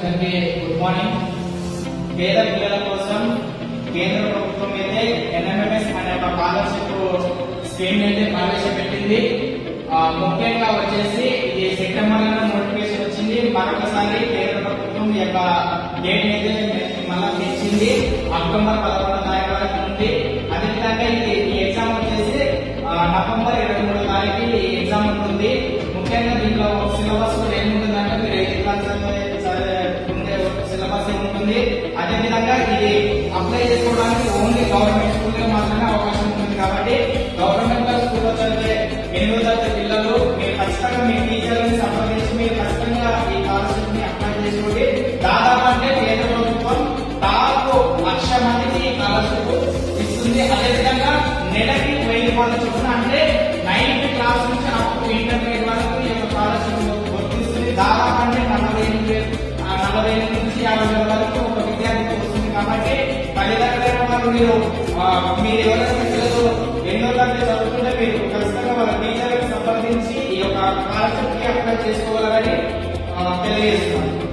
Good morning. పేద పిల్లల కోసం కేంద్ర ప్రభుత్వం అయితే ఎన్ఎంఎంఎస్ అనే ఒక స్కాలర్షిప్ స్కీమ్ అయితే ప్రవేశపెట్టింది. ముఖ్యంగా వచ్చేసి ఇది సెప్టెంబర్ లో నోటిఫికేషన్ వచ్చింది. మరొకసారి కేంద్ర ప్రభుత్వం ఈ యొక్క డేట్ అయితే మళ్ళా తెచ్చింది. అక్టోబర్ 11వ తారీఖు వరకు ఉంది. అదేవిధంగా ఈ ఎగ్జామ్ వచ్చేసి నవంబర్ 23వ తారీఖు ఈ ఎగ్జామ్ ఉంటుంది. ముఖ్యంగా దీంట్లో సిలబస్ ఏముంటుందంటే మీరు సిలబస్ ఉంటుంది. అదేవిధంగా ఇది అప్లై చేసుకోవడానికి ఓన్లీ గవర్నమెంట్ స్కూల్ మాత్రమే అవకాశం ఉంటుంది. కాబట్టి గవర్నమెంట్ స్కూల్లో చదివే 8వ తరగతి పిల్లలు మీరు ఖచ్చితంగా మీ టీచర్లను సంప్రదించి మీరు ఖచ్చితంగా ఈ స్కాలర్షిప్ ని అప్లై చేసుకోండి. దాదాపు అంటే కేంద్ర ప్రభుత్వం దాదాపు 1,00,000 మందికి స్కాలర్షిప్ ఇస్తుంది. అదేవిధంగా నెలకి 1000 రూపాయల చొప్పున అంటే 9th క్లాస్ నుంచి అప్ టు ఇంటర్మీడియట్ వరకు ఈ యొక్క స్కాలర్షిప్ వర్తిస్తుంది. దాదాపు అంటే 40,000 నుంచి 50,000 వరకు ఒక విద్యార్థికి వస్తుంది. కాబట్టి తల్లిదండ్రులైన వారు మీరు ఎవరైనా పిల్లలు 8వ తరగతి చదువుతుంటే మీరు ఖచ్చితంగా వాళ్ళ టీచర్లకు సంప్రదించి ఈ యొక్క స్కాలర్షిప్ కి అప్లై చేసుకోవాలని తెలియజేస్తున్నాను.